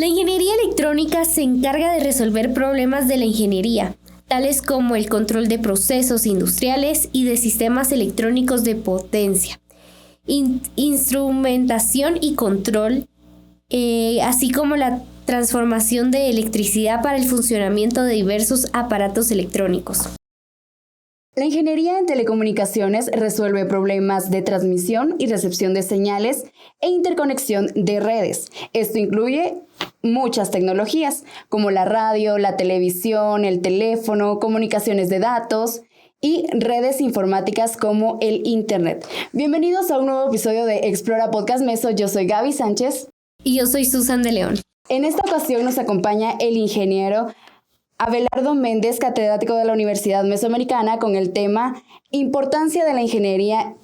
La ingeniería electrónica se encarga de resolver problemas de la ingeniería, tales como el control de procesos industriales y de sistemas electrónicos de potencia, instrumentación y control, así como la transformación de electricidad para el funcionamiento de diversos aparatos electrónicos. La ingeniería en telecomunicaciones resuelve problemas de transmisión y recepción de señales e interconexión de redes. Esto incluye muchas tecnologías, como la radio, la televisión, el teléfono, comunicaciones de datos y redes informáticas como el Internet. Bienvenidos a un nuevo episodio de Explora Podcast Meso. Yo soy Gaby Sánchez. Y yo soy Susan de León. En esta ocasión nos acompaña el ingeniero Abelardo Méndez, catedrático de la Universidad Mesoamericana, con el tema Importancia en la ingeniería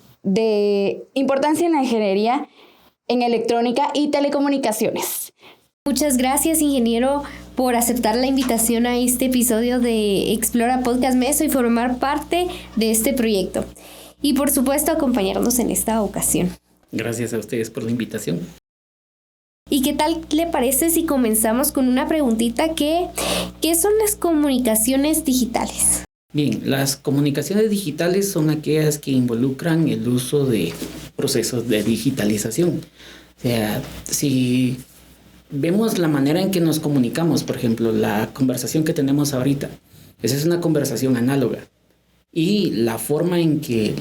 en electrónica y telecomunicaciones. Muchas gracias, ingeniero, por aceptar la invitación a este episodio de Explora Podcast Meso y formar parte de este proyecto. Y por supuesto, acompañarnos en esta ocasión. Gracias a ustedes por la invitación. ¿Y qué tal le parece si comenzamos con una preguntita ¿qué son las comunicaciones digitales? Bien, las comunicaciones digitales son aquellas que involucran el uso de procesos de digitalización. O sea, si vemos la manera en que nos comunicamos, por ejemplo, la conversación que tenemos ahorita, esa es una conversación análoga. Y la forma en que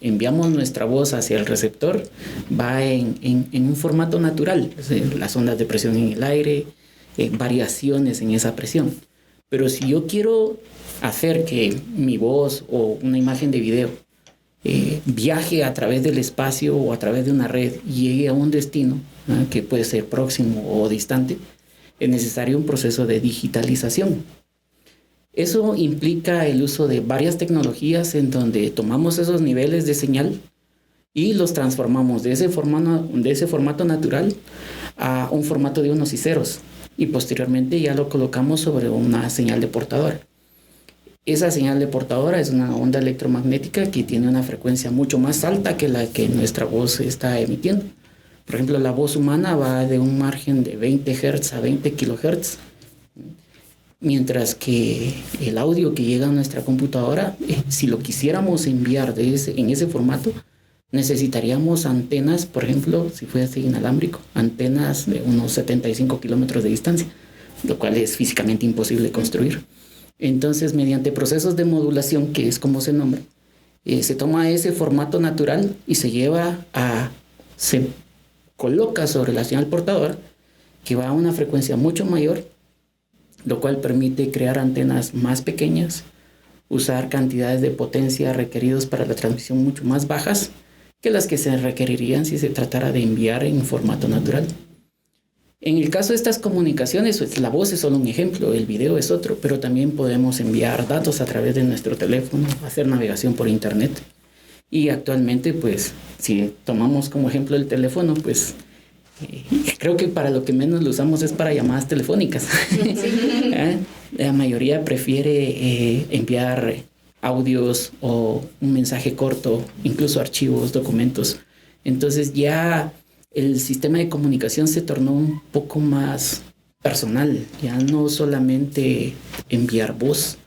enviamos nuestra voz hacia el receptor va en un formato natural, las ondas de presión en el aire, variaciones en esa presión. Pero si yo quiero hacer que mi voz o una imagen de video viaje a través del espacio o a través de una red y llegue a un destino, ¿no?, que puede ser próximo o distante, es necesario un proceso de digitalización. Eso implica el uso de varias tecnologías en donde tomamos esos niveles de señal y los transformamos de ese formato natural a un formato de unos y ceros. Y posteriormente ya lo colocamos sobre una señal de portadora. Esa señal de portadora es una onda electromagnética que tiene una frecuencia mucho más alta que la que nuestra voz está emitiendo. Por ejemplo, la voz humana va de un margen de 20 Hz a 20 kHz. Mientras que el audio que llega a nuestra computadora, si lo quisiéramos enviar en ese formato, necesitaríamos antenas, por ejemplo, si fuese inalámbrico, antenas de unos 75 kilómetros de distancia, lo cual es físicamente imposible construir. Entonces, mediante procesos de modulación, que es como se nombra, se toma ese formato natural y se coloca sobre la señal portadora, que va a una frecuencia mucho mayor, lo cual permite crear antenas más pequeñas, usar cantidades de potencia requeridos para la transmisión mucho más bajas que las que se requerirían si se tratara de enviar en formato natural. En el caso de estas comunicaciones, pues, la voz es solo un ejemplo, el video es otro, pero también podemos enviar datos a través de nuestro teléfono, hacer navegación por internet. Y actualmente, pues, si tomamos como ejemplo el teléfono, pues creo que para lo que menos lo usamos es para llamadas telefónicas. La mayoría prefiere enviar audios o un mensaje corto, incluso archivos, documentos. Entonces ya el sistema de comunicación se tornó un poco más personal, ya no solamente enviar voz.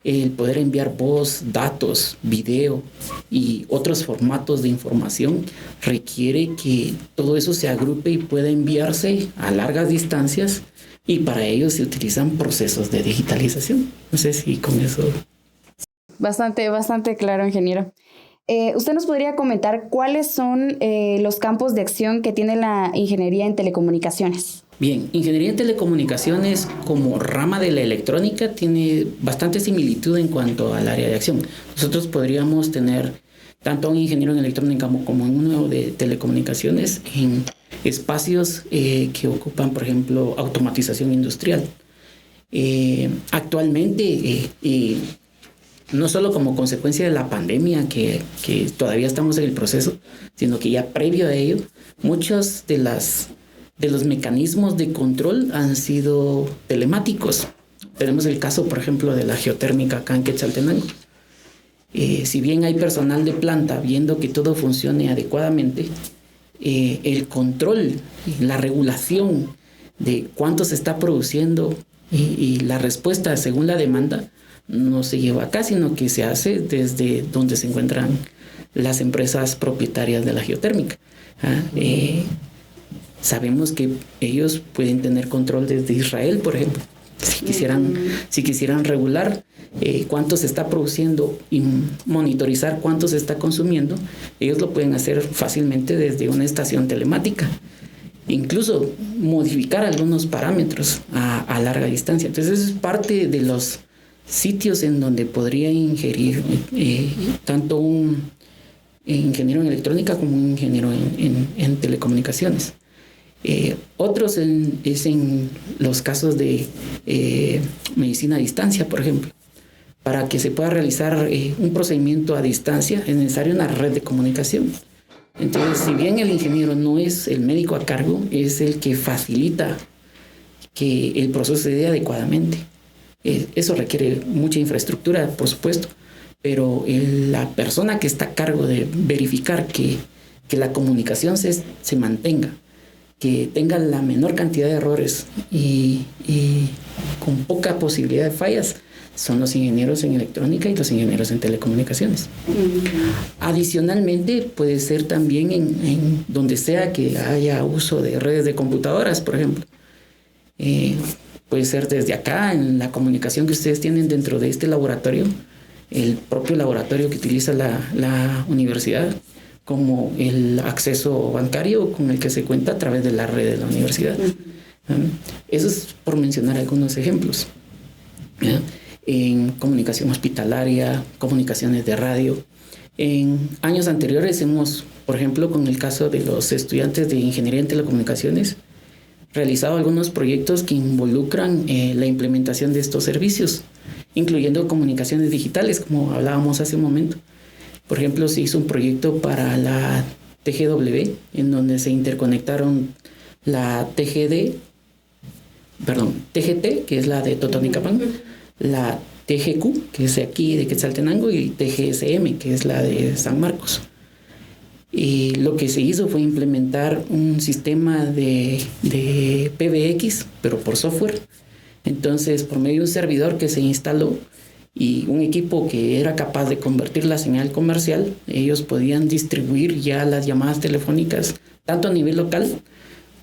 El poder enviar voz, datos, video y otros formatos de información requiere que todo eso se agrupe y pueda enviarse a largas distancias, y para ello se utilizan procesos de digitalización. No sé si con eso... Bastante claro, ingeniero. ¿Usted nos podría comentar cuáles son los campos de acción que tiene la ingeniería en telecomunicaciones? Bien, ingeniería en telecomunicaciones como rama de la electrónica tiene bastante similitud en cuanto al área de acción. Nosotros podríamos tener tanto a un ingeniero en electrónica como en uno de telecomunicaciones en espacios que ocupan, por ejemplo, automatización industrial. Actualmente, no solo como consecuencia de la pandemia, que todavía estamos en el proceso, sino que ya previo a ello, muchos de los mecanismos de control han sido telemáticos. Tenemos el caso, por ejemplo, de la geotérmica acá en Quetzaltenango. Si bien hay personal de planta viendo que todo funcione adecuadamente, el control y la regulación de cuánto se está produciendo y la respuesta según la demanda no se lleva acá, sino que se hace desde donde se encuentran las empresas propietarias de la geotérmica. Sabemos que ellos pueden tener control desde Israel, por ejemplo. Si quisieran regular cuánto se está produciendo y monitorizar cuánto se está consumiendo, ellos lo pueden hacer fácilmente desde una estación telemática. Incluso modificar algunos parámetros a larga distancia. Entonces, eso es parte de los sitios en donde podría ingerir tanto un ingeniero en electrónica como un ingeniero en telecomunicaciones. Otros es en los casos de medicina a distancia, por ejemplo. Para que se pueda realizar un procedimiento a distancia es necesaria una red de comunicación. Entonces, si bien el ingeniero no es el médico a cargo, es el que facilita que el proceso se dé adecuadamente. Eso requiere mucha infraestructura, por supuesto, pero la persona que está a cargo de verificar que la comunicación se mantenga, que tenga la menor cantidad de errores y con poca posibilidad de fallas, son los ingenieros en electrónica y los ingenieros en telecomunicaciones. Adicionalmente, puede ser también en donde sea que haya uso de redes de computadoras, por ejemplo. Puede ser desde acá, en la comunicación que ustedes tienen dentro de este laboratorio, el propio laboratorio que utiliza la universidad, como el acceso bancario con el que se cuenta a través de la red de la universidad. Eso es por mencionar algunos ejemplos. En comunicación hospitalaria, comunicaciones de radio. En años anteriores hemos, por ejemplo, con el caso de los estudiantes de ingeniería en telecomunicaciones, realizado algunos proyectos que involucran la implementación de estos servicios, incluyendo comunicaciones digitales, como hablábamos hace un momento. Por ejemplo, se hizo un proyecto para la TGW, en donde se interconectaron la TGT, que es la de Totonicapán, la TGQ, que es de aquí, de Quetzaltenango, y TGSM, que es la de San Marcos. Y lo que se hizo fue implementar un sistema de PBX, pero por software. Entonces, por medio de un servidor que se instaló y un equipo que era capaz de convertir la señal comercial, ellos podían distribuir ya las llamadas telefónicas, tanto a nivel local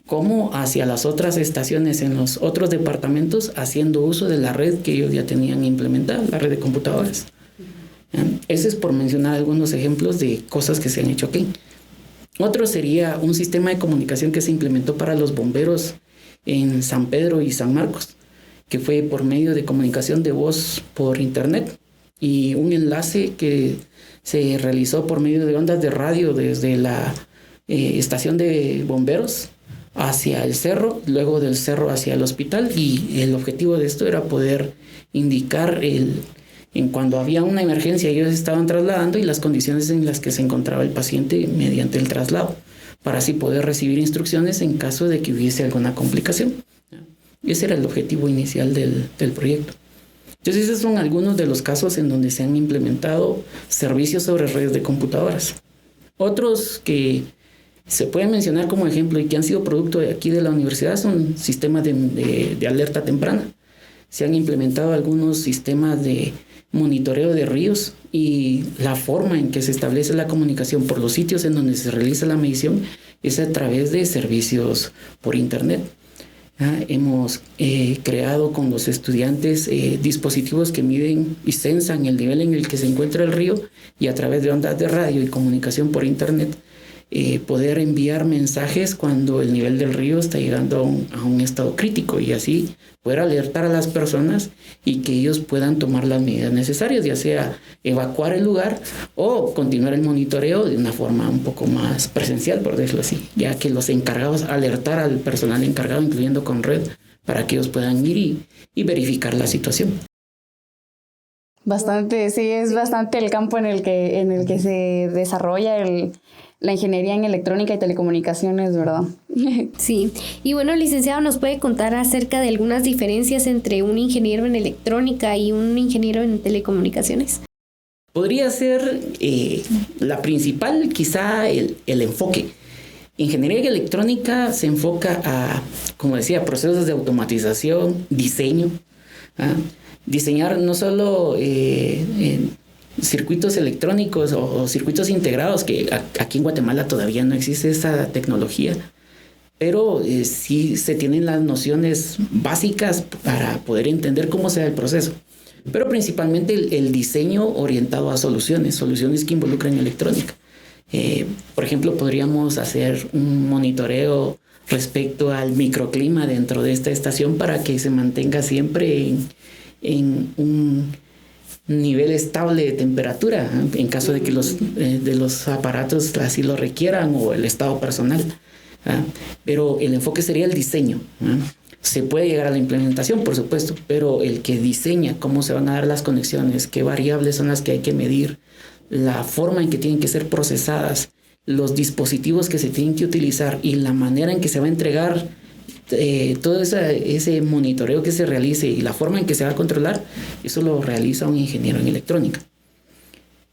como hacia las otras estaciones en los otros departamentos, haciendo uso de la red que ellos ya tenían implementada, la red de computadoras. Ese es por mencionar algunos ejemplos de cosas que se han hecho aquí. Otro sería un sistema de comunicación que se implementó para los bomberos en San Pedro y San Marcos, que fue por medio de comunicación de voz por internet y un enlace que se realizó por medio de ondas de radio desde la estación de bomberos hacia el cerro, luego del cerro hacia el hospital, y el objetivo de esto era poder indicar en cuando había una emergencia ellos estaban trasladando y las condiciones en las que se encontraba el paciente mediante el traslado, para así poder recibir instrucciones en caso de que hubiese alguna complicación. Ese era el objetivo inicial del proyecto. Entonces, esos son algunos de los casos en donde se han implementado servicios sobre redes de computadoras. Otros que se pueden mencionar como ejemplo y que han sido producto de aquí de la universidad son sistemas de alerta temprana. Se han implementado algunos sistemas de monitoreo de ríos y la forma en que se establece la comunicación por los sitios en donde se realiza la medición es a través de servicios por internet. Hemos creado con los estudiantes dispositivos que miden y censan el nivel en el que se encuentra el río, y a través de ondas de radio y comunicación por internet poder enviar mensajes cuando el nivel del río está llegando a un estado crítico, y así poder alertar a las personas y que ellos puedan tomar las medidas necesarias, ya sea evacuar el lugar o continuar el monitoreo de una forma un poco más presencial, por decirlo así, ya que los encargados alertar al personal encargado, incluyendo con red, para que ellos puedan ir y verificar la situación. Bastante, sí, es bastante el campo en el que se desarrolla la ingeniería en electrónica y telecomunicaciones, ¿verdad? Sí. Y bueno, licenciado, ¿nos puede contar acerca de algunas diferencias entre un ingeniero en electrónica y un ingeniero en telecomunicaciones? Podría ser la principal, quizá el enfoque. Ingeniería electrónica se enfoca a, como decía, procesos de automatización, diseño. Diseñar no solo circuitos electrónicos o circuitos integrados, que aquí en Guatemala todavía no existe esa tecnología, pero sí se tienen las nociones básicas para poder entender cómo se da el proceso. Pero principalmente el diseño orientado a soluciones que involucran electrónica. Por ejemplo, podríamos hacer un monitoreo respecto al microclima dentro de esta estación para que se mantenga siempre en un nivel estable de temperatura, en caso de que de los aparatos así lo requieran o el estado personal. Pero el enfoque sería el diseño. Se puede llegar a la implementación, por supuesto, pero el que diseña cómo se van a dar las conexiones, qué variables son las que hay que medir, la forma en que tienen que ser procesadas, los dispositivos que se tienen que utilizar y la manera en que se va a entregar todo ese monitoreo que se realice y la forma en que se va a controlar, eso lo realiza un ingeniero en electrónica.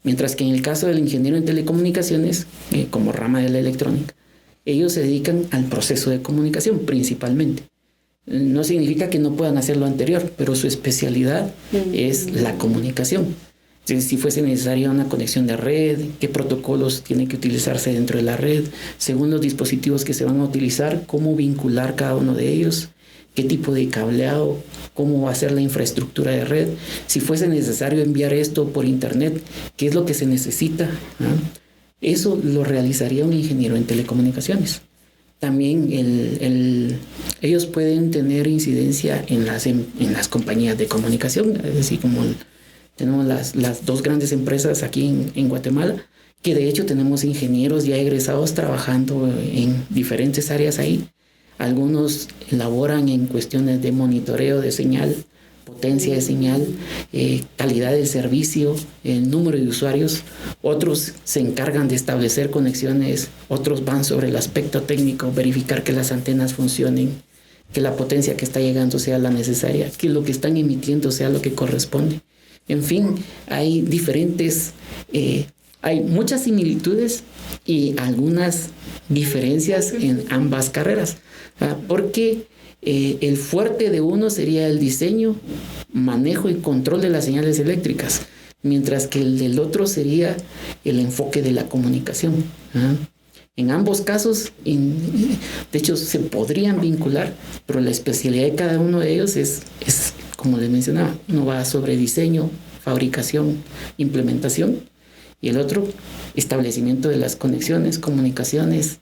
Mientras que en el caso del ingeniero en telecomunicaciones, como rama de la electrónica, ellos se dedican al proceso de comunicación principalmente. No significa que no puedan hacer lo anterior, pero su especialidad es la comunicación. Si fuese necesaria una conexión de red, qué protocolos tienen que utilizarse dentro de la red, según los dispositivos que se van a utilizar, cómo vincular cada uno de ellos, qué tipo de cableado, cómo va a ser la infraestructura de red, si fuese necesario enviar esto por internet, qué es lo que se necesita. Eso lo realizaría un ingeniero en telecomunicaciones. También ellos pueden tener incidencia en las compañías de comunicación, es decir, como tenemos las dos grandes empresas aquí en Guatemala, que de hecho tenemos ingenieros ya egresados trabajando en diferentes áreas ahí. Algunos elaboran en cuestiones de monitoreo de señal, potencia de señal, calidad del servicio, el número de usuarios. Otros se encargan de establecer conexiones, otros van sobre el aspecto técnico, verificar que las antenas funcionen, que la potencia que está llegando sea la necesaria, que lo que están emitiendo sea lo que corresponde. En fin, hay hay muchas similitudes y algunas diferencias en ambas carreras, porque el fuerte de uno sería el diseño, manejo y control de las señales eléctricas, mientras que el del otro sería el enfoque de la comunicación. En ambos casos, de hecho, se podrían vincular, pero la especialidad de cada uno de ellos es como les mencionaba, uno va sobre diseño, fabricación, implementación, y el otro, establecimiento de las conexiones, comunicaciones,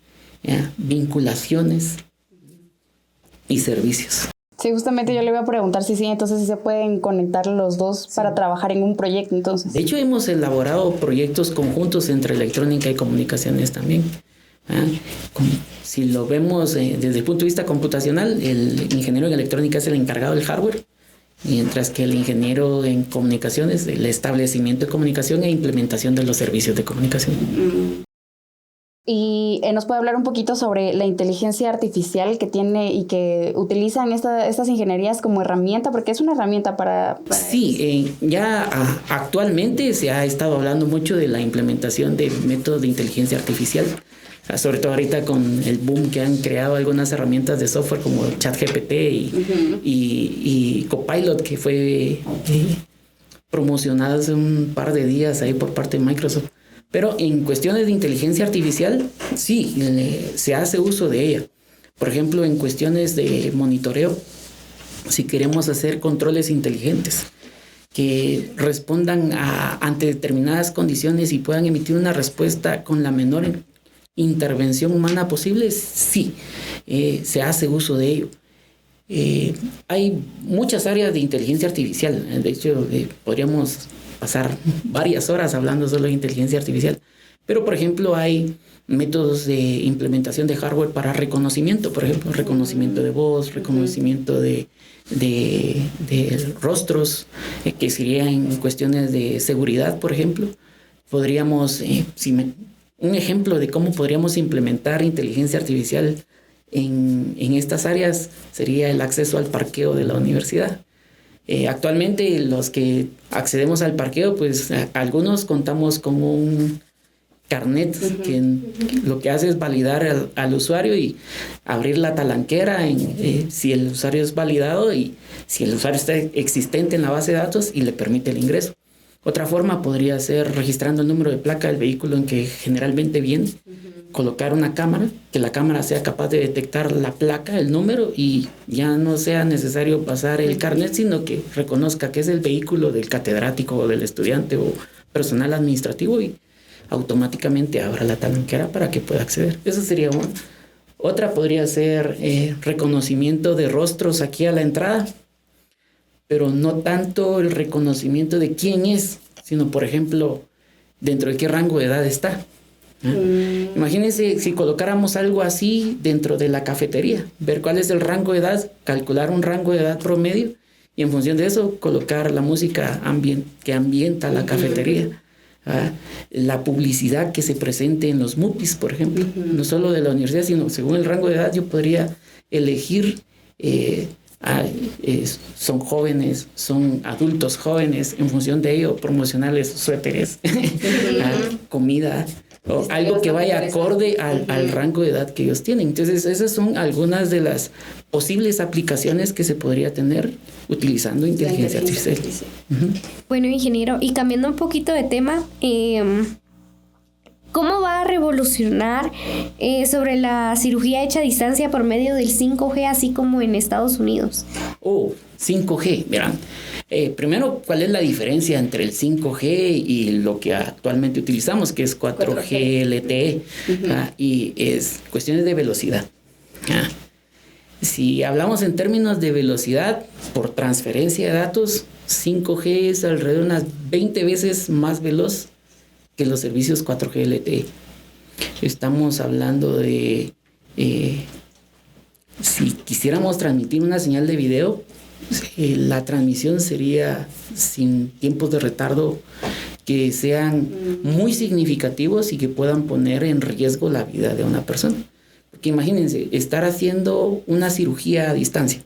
vinculaciones y servicios. Sí, justamente yo le iba a preguntar si sí, entonces sí se pueden conectar los dos para trabajar en un proyecto, entonces. De hecho, hemos elaborado proyectos conjuntos entre electrónica y comunicaciones también. Si lo vemos desde el punto de vista computacional, el ingeniero en electrónica es el encargado del hardware, mientras que el ingeniero en comunicaciones, el establecimiento de comunicación e implementación de los servicios de comunicación. Y nos puede hablar un poquito sobre la inteligencia artificial que tiene y que utilizan estas ingenierías como herramienta, porque es una herramienta para sí, ya actualmente se ha estado hablando mucho de la implementación de métodos de inteligencia artificial, sobre todo ahorita con el boom que han creado algunas herramientas de software como ChatGPT y Copilot, que fue promocionado hace un par de días ahí por parte de Microsoft. Pero en cuestiones de inteligencia artificial, sí, se hace uso de ella. Por ejemplo, en cuestiones de monitoreo, si queremos hacer controles inteligentes que respondan ante determinadas condiciones y puedan emitir una respuesta con la menor intervención humana posible, sí, se hace uso de ello. Hay muchas áreas de inteligencia artificial. De hecho, podríamos pasar varias horas hablando solo de inteligencia artificial. Pero, por ejemplo, hay métodos de implementación de hardware para reconocimiento, por ejemplo, reconocimiento de voz, reconocimiento de rostros, que sería en cuestiones de seguridad, por ejemplo. Podríamos, un ejemplo de cómo podríamos implementar inteligencia artificial en estas áreas sería el acceso al parqueo de la universidad. Actualmente los que accedemos al parqueo, pues algunos contamos con carnet, que lo que hace es validar al usuario y abrir la talanquera si el usuario es validado y si el usuario está existente en la base de datos y le permite el ingreso. Otra forma podría ser registrando el número de placa del vehículo en que generalmente viene, colocar una cámara, que la cámara sea capaz de detectar la placa, el número, y ya no sea necesario pasar el carnet, sino que reconozca que es el vehículo del catedrático o del estudiante o personal administrativo y automáticamente abra la talanquera para que pueda acceder. Esa sería una. Otra podría ser reconocimiento de rostros aquí a la entrada, pero no tanto el reconocimiento de quién es, sino, por ejemplo, dentro de qué rango de edad está. Imagínense si colocáramos algo así dentro de la cafetería, ver cuál es el rango de edad, calcular un rango de edad promedio y en función de eso colocar la música que ambienta la cafetería. La publicidad que se presente en los MUPIs, por ejemplo, no solo de la universidad, sino según el rango de edad yo podría elegir son jóvenes, son adultos jóvenes, en función de ello promocionarles suéteres, comida o algo que vaya acorde al rango de edad que ellos tienen. Entonces esas son algunas de las posibles aplicaciones que se podría tener utilizando inteligencia artificial. Bueno, ingeniero, y cambiando un poquito de tema, ¿cómo va a revolucionar sobre la cirugía hecha a distancia por medio del 5G, así como en Estados Unidos? 5G, verán. Primero, ¿cuál es la diferencia entre el 5G y lo que actualmente utilizamos, que es 4G LTE? Y es cuestiones de velocidad. Si hablamos en términos de velocidad por transferencia de datos, 5G es alrededor de unas 20 veces más veloz que los servicios 4G LTE. Estamos hablando de si quisiéramos transmitir una señal de video, la transmisión sería sin tiempos de retardo que sean muy significativos y que puedan poner en riesgo la vida de una persona. Porque imagínense, estar haciendo una cirugía a distancia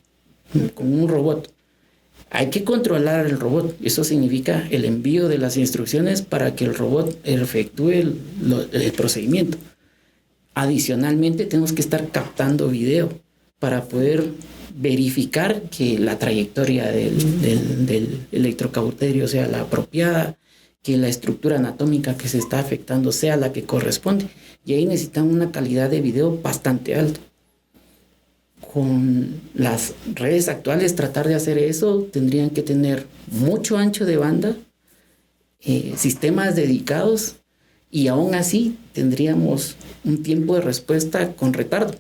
con un robot. Hay que controlar el robot. Eso significa el envío de las instrucciones para que el robot efectúe el procedimiento. Adicionalmente, tenemos que estar captando video para poder verificar que la trayectoria del electrocauterio sea la apropiada, que la estructura anatómica que se está afectando sea la que corresponde. Y ahí necesitan una calidad de video bastante alta. Con las redes actuales, tratar de hacer eso, tendrían que tener mucho ancho de banda, sistemas dedicados, y aún así tendríamos un tiempo de respuesta con retardo,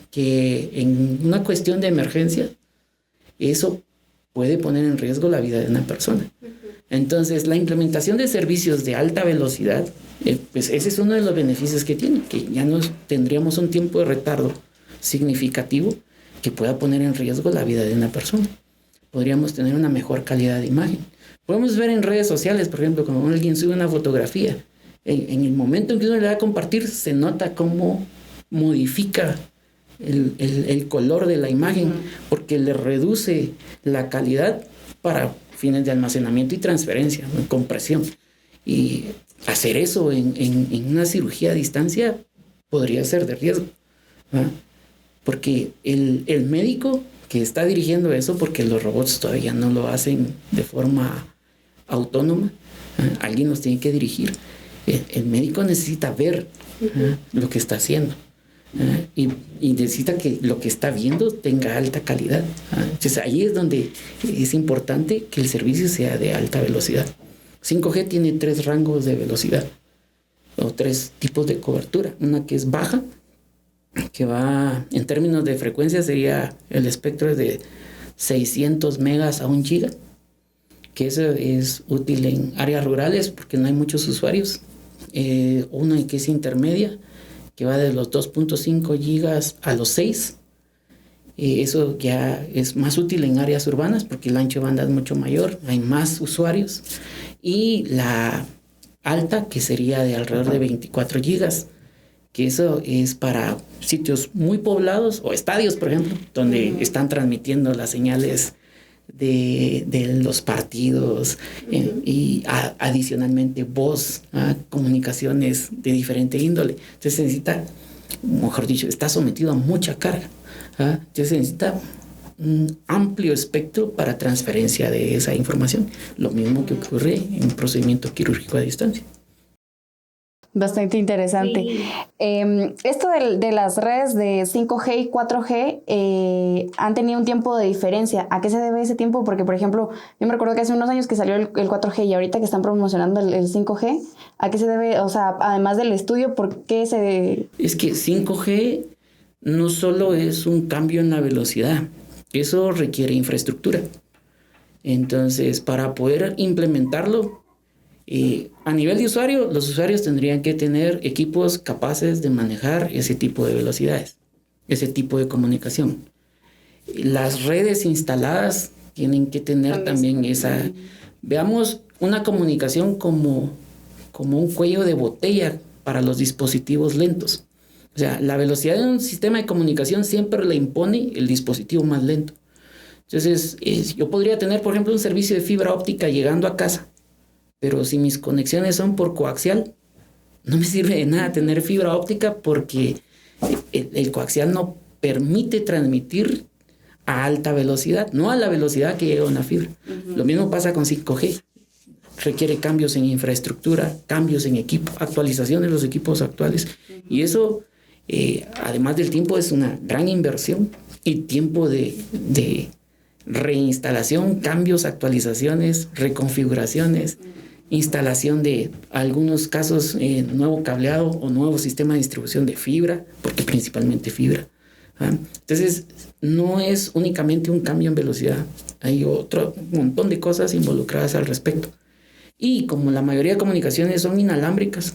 que en una cuestión de emergencia, eso puede poner en riesgo la vida de una persona. Entonces, la implementación de servicios de alta velocidad, pues ese es uno de los beneficios que tiene, que ya no tendríamos un tiempo de retardo significativo que pueda poner en riesgo la vida de una persona. Podríamos tener una mejor calidad de imagen. Podemos ver en redes sociales, por ejemplo, cuando alguien sube una fotografía, en el momento en que uno le da a compartir, se nota cómo modifica el color de la imagen, porque le reduce la calidad para fines de almacenamiento y transferencia, compresión. Y hacer eso en una cirugía a distancia podría ser de riesgo, ¿verdad? Porque el médico que está dirigiendo eso, porque los robots todavía no lo hacen de forma autónoma, alguien los tiene que dirigir. El médico necesita ver lo que está haciendo, y necesita que lo que está viendo tenga alta calidad. Entonces ahí es donde es importante que el servicio sea de alta velocidad. 5G tiene 3 rangos de velocidad o 3 tipos de cobertura. Una que es baja, que va en términos de frecuencia sería el espectro de 600 megas a 1 giga, que eso es útil en áreas rurales porque no hay muchos usuarios. Una que es intermedia, que va de los 2.5 gigas a los 6. Eso ya es más útil en áreas urbanas porque el ancho de banda es mucho mayor, hay más usuarios. Y la alta, que sería de alrededor de 24 gigas, que eso es para sitios muy poblados o estadios, por ejemplo, donde están transmitiendo las señales de los partidos y adicionalmente voz, comunicaciones de diferente índole. Entonces se necesita, mejor dicho, está sometido a mucha carga. Entonces se necesita un amplio espectro para transferencia de esa información. Lo mismo que ocurre en un procedimiento quirúrgico a distancia. Bastante interesante. Sí. Esto de las redes de 5G y 4G han tenido un tiempo de diferencia. ¿A qué se debe ese tiempo? Porque, por ejemplo, yo me recuerdo que hace unos años que salió el 4G y ahorita que están promocionando el 5G, ¿a qué se debe? O sea, además del estudio, ¿por qué se...? Es que 5G no solo es un cambio en la velocidad, eso requiere infraestructura. Entonces, para poder implementarlo, a nivel de usuario, los usuarios tendrían que tener equipos capaces de manejar ese tipo de velocidades, ese tipo de comunicación. Las redes instaladas tienen que tener también esa... Veamos una comunicación como un cuello de botella para los dispositivos lentos. O sea, la velocidad de un sistema de comunicación siempre le impone el dispositivo más lento. Entonces, yo podría tener, por ejemplo, un servicio de fibra óptica llegando a casa, pero si mis conexiones son por coaxial, no me sirve de nada tener fibra óptica porque el coaxial no permite transmitir a alta velocidad, no a la velocidad que llega una fibra. Lo mismo pasa con 5G. Requiere cambios en infraestructura, cambios en equipo, actualización de los equipos actuales. Y eso, además del tiempo, es una gran inversión y tiempo de reinstalación, cambios, actualizaciones, reconfiguraciones, instalación de algunos casos, nuevo cableado o nuevo sistema de distribución de fibra, porque principalmente fibra. Entonces, no es únicamente un cambio en velocidad, hay otro montón de cosas involucradas al respecto. Y como la mayoría de comunicaciones son inalámbricas,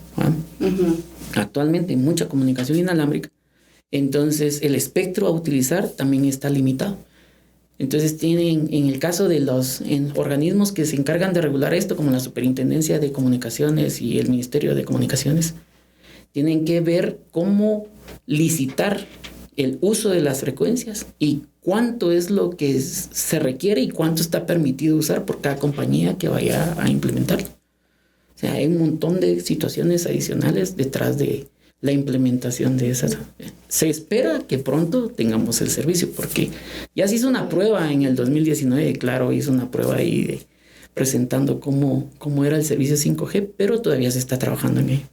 actualmente hay mucha comunicación inalámbrica, entonces el espectro a utilizar también está limitado. Entonces tienen, en el caso de los organismos que se encargan de regular esto, como la Superintendencia de Comunicaciones y el Ministerio de Comunicaciones, tienen que ver cómo licitar el uso de las frecuencias y cuánto es lo que se requiere y cuánto está permitido usar por cada compañía que vaya a implementarlo. O sea, hay un montón de situaciones adicionales detrás de la implementación de esas. Se espera que pronto tengamos el servicio, porque ya se hizo una prueba en el 2019, Claro hizo una prueba ahí presentando cómo era el servicio 5G, pero todavía se está trabajando en ello.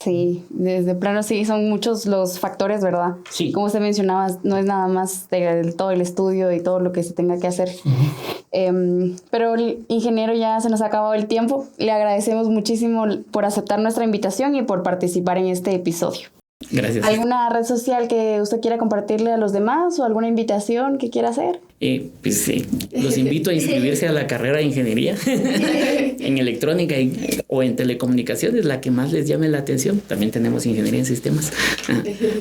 Sí, desde plano sí, son muchos los factores, ¿verdad? Sí. Como usted mencionaba, no es nada más todo el estudio y todo lo que se tenga que hacer. Pero ingeniero, ya se nos ha acabado el tiempo. Le agradecemos muchísimo por aceptar nuestra invitación y por participar en este episodio. Gracias. ¿Alguna red social que usted quiera compartirle a los demás o alguna invitación que quiera hacer? Los invito a inscribirse a la carrera de ingeniería en electrónica o en telecomunicaciones, la que más les llame la atención. También tenemos ingeniería en sistemas.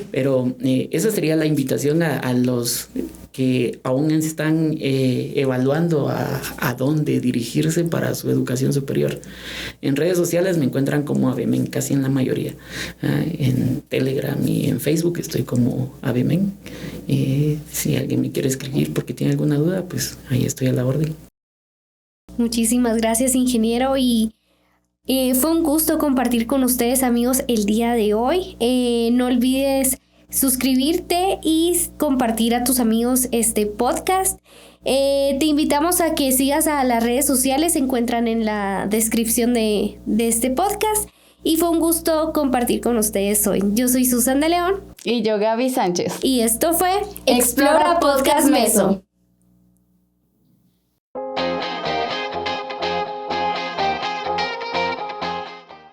Pero esa sería la invitación a los que aún están evaluando a dónde dirigirse para su educación superior. En redes sociales me encuentran como ABMEN, casi en la mayoría. En Telegram y en Facebook estoy como ABMEN. Si alguien me quiere escribir porque tiene alguna duda, pues ahí estoy a la orden. Muchísimas gracias, ingeniero, y fue un gusto compartir con ustedes, amigos, el día de hoy. No olvides suscribirte y compartir a tus amigos este podcast. Te invitamos a que sigas a las redes sociales, se encuentran en la descripción de este podcast. Y fue un gusto compartir con ustedes hoy. Yo soy Susan de León. Y yo, Gaby Sánchez. Y esto fue Explora Podcast Meso.